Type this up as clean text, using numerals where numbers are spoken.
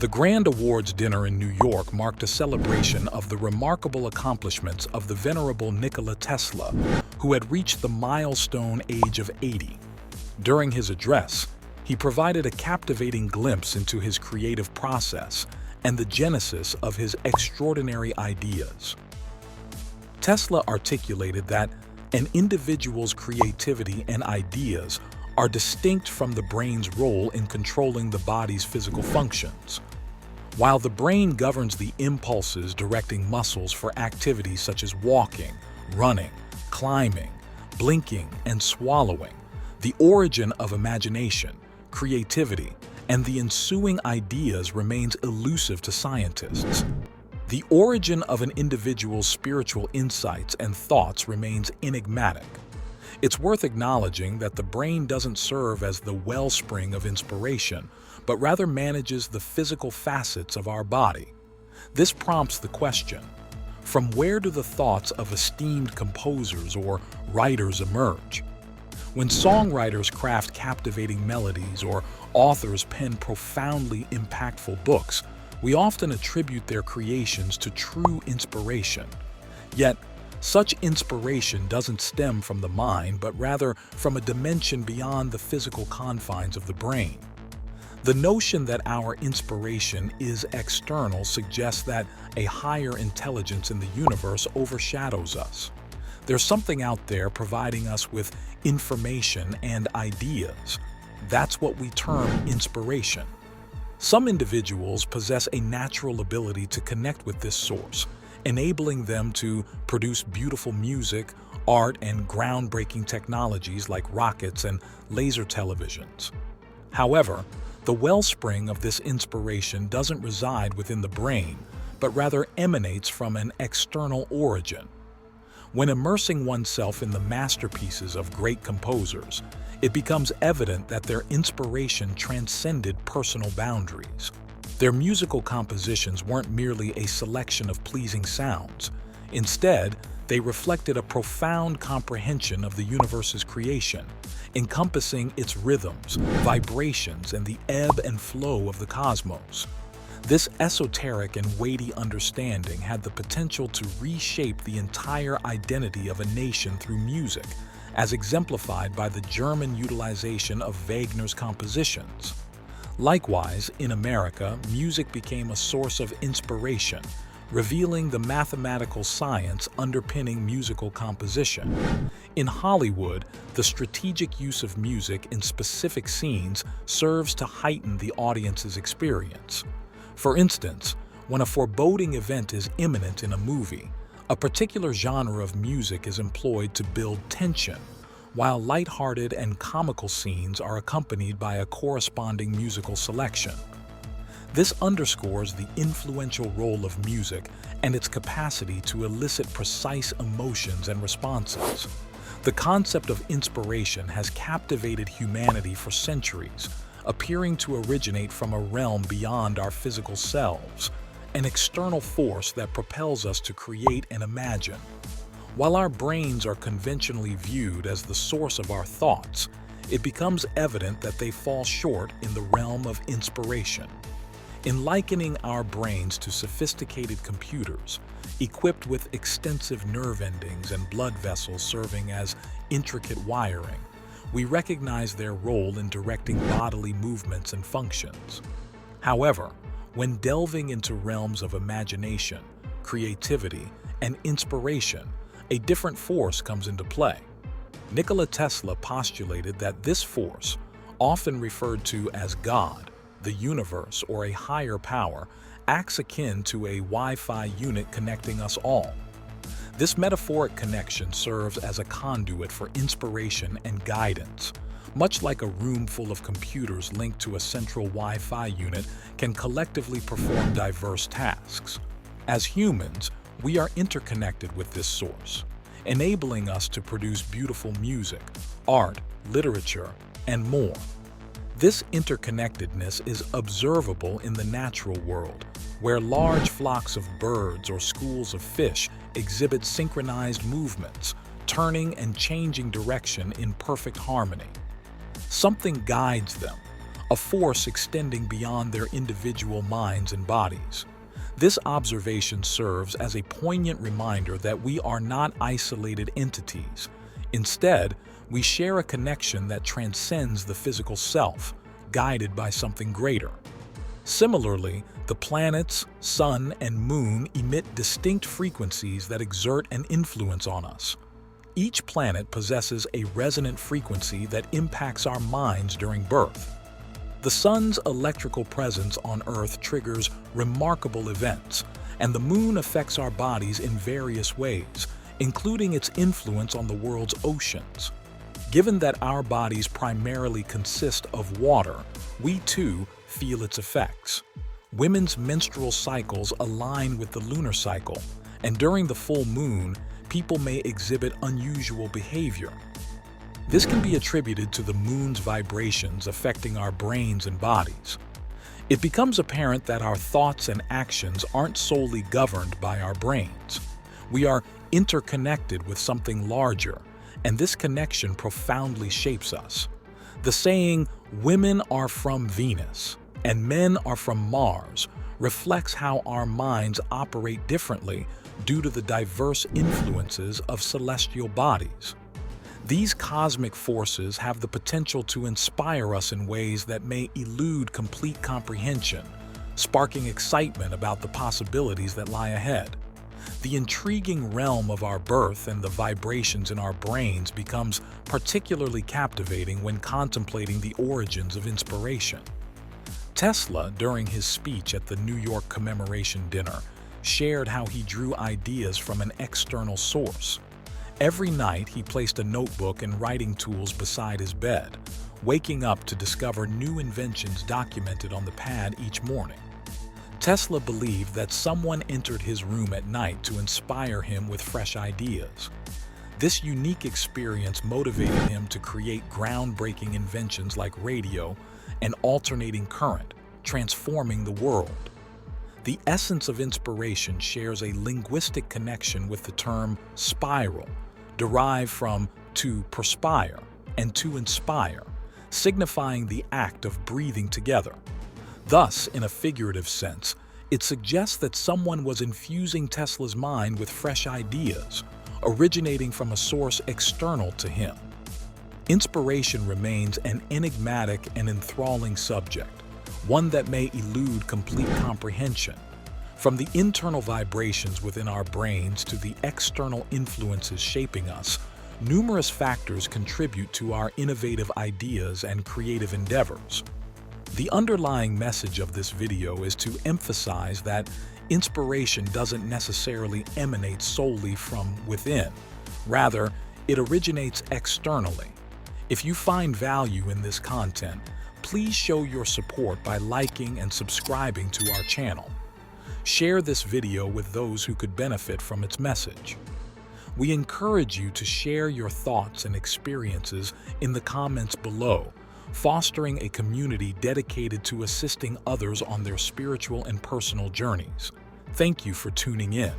The Grand Awards dinner in New York marked a celebration of the remarkable accomplishments of the venerable Nikola Tesla, who had reached the milestone age of 80. During his address, he provided a captivating glimpse into his creative process and the genesis of his extraordinary ideas. Tesla articulated that an individual's creativity and ideas are distinct from the brain's role in controlling the body's physical functions. While the brain governs the impulses directing muscles for activities such as walking, running, climbing, blinking, and swallowing, the origin of imagination, creativity, and the ensuing ideas remains elusive to scientists. The origin of an individual's spiritual insights and thoughts remains enigmatic. It's worth acknowledging that the brain doesn't serve as the wellspring of inspiration, but rather manages the physical facets of our body. This prompts the question, from where do the thoughts of esteemed composers or writers emerge? When songwriters craft captivating melodies or authors pen profoundly impactful books, we often attribute their creations to true inspiration. Yet, such inspiration doesn't stem from the mind, but rather from a dimension beyond the physical confines of the brain. The notion that our inspiration is external suggests that a higher intelligence in the universe overshadows us. There's something out there providing us with information and ideas. That's what we term inspiration. Some individuals possess a natural ability to connect with this source, enabling them to produce beautiful music, art, and groundbreaking technologies like rockets and laser televisions. However, the wellspring of this inspiration doesn't reside within the brain, but rather emanates from an external origin. When immersing oneself in the masterpieces of great composers, it becomes evident that their inspiration transcended personal boundaries. Their musical compositions weren't merely a selection of pleasing sounds. Instead, they reflected a profound comprehension of the universe's creation, encompassing its rhythms, vibrations, and the ebb and flow of the cosmos. This esoteric and weighty understanding had the potential to reshape the entire identity of a nation through music, as exemplified by the German utilization of Wagner's compositions. Likewise, in America, music became a source of inspiration, revealing the mathematical science underpinning musical composition. In Hollywood, the strategic use of music in specific scenes serves to heighten the audience's experience. For instance, when a foreboding event is imminent in a movie, a particular genre of music is employed to build tension, while lighthearted and comical scenes are accompanied by a corresponding musical selection. This underscores the influential role of music and its capacity to elicit precise emotions and responses. The concept of inspiration has captivated humanity for centuries, appearing to originate from a realm beyond our physical selves, an external force that propels us to create and imagine. While our brains are conventionally viewed as the source of our thoughts, it becomes evident that they fall short in the realm of inspiration. In likening our brains to sophisticated computers, equipped with extensive nerve endings and blood vessels serving as intricate wiring, we recognize their role in directing bodily movements and functions. However, when delving into realms of imagination, creativity, and inspiration, a different force comes into play. Nikola Tesla postulated that this force, often referred to as God, the universe, or a higher power, acts akin to a Wi-Fi unit connecting us all. This metaphoric connection serves as a conduit for inspiration and guidance. Much like a room full of computers linked to a central Wi-Fi unit can collectively perform diverse tasks. As humans, we are interconnected with this source, enabling us to produce beautiful music, art, literature, and more. This interconnectedness is observable in the natural world, where large flocks of birds or schools of fish exhibit synchronized movements, turning and changing direction in perfect harmony. Something guides them, a force extending beyond their individual minds and bodies. This observation serves as a poignant reminder that we are not isolated entities. Instead, we share a connection that transcends the physical self, guided by something greater. Similarly, the planets, sun, and moon emit distinct frequencies that exert an influence on us. Each planet possesses a resonant frequency that impacts our minds during birth. The sun's electrical presence on Earth triggers remarkable events, and the moon affects our bodies in various ways, including its influence on the world's oceans. Given that our bodies primarily consist of water, we too feel its effects. Women's menstrual cycles align with the lunar cycle, and during the full moon, people may exhibit unusual behavior. This can be attributed to the moon's vibrations affecting our brains and bodies. It becomes apparent that our thoughts and actions aren't solely governed by our brains. We are interconnected with something larger, and this connection profoundly shapes us. The saying, "Women are from Venus and men are from Mars," reflects how our minds operate differently due to the diverse influences of celestial bodies. These cosmic forces have the potential to inspire us in ways that may elude complete comprehension, sparking excitement about the possibilities that lie ahead. The intriguing realm of our birth and the vibrations in our brains becomes particularly captivating when contemplating the origins of inspiration. Tesla, during his speech at the New York commemoration dinner, shared how he drew ideas from an external source. Every night, he placed a notebook and writing tools beside his bed, waking up to discover new inventions documented on the pad each morning. Tesla believed that someone entered his room at night to inspire him with fresh ideas. This unique experience motivated him to create groundbreaking inventions like radio and alternating current, transforming the world. The essence of inspiration shares a linguistic connection with the term spiral, derived from to perspire and to inspire, signifying the act of breathing together. Thus, in a figurative sense, it suggests that someone was infusing Tesla's mind with fresh ideas, originating from a source external to him. Inspiration remains an enigmatic and enthralling subject, one that may elude complete comprehension. From the internal vibrations within our brains to the external influences shaping us, numerous factors contribute to our innovative ideas and creative endeavors. The underlying message of this video is to emphasize that inspiration doesn't necessarily emanate solely from within. Rather, it originates externally. If you find value in this content, please show your support by liking and subscribing to our channel. Share this video with those who could benefit from its message. We encourage you to share your thoughts and experiences in the comments below, fostering a community dedicated to assisting others on their spiritual and personal journeys. Thank you for tuning in.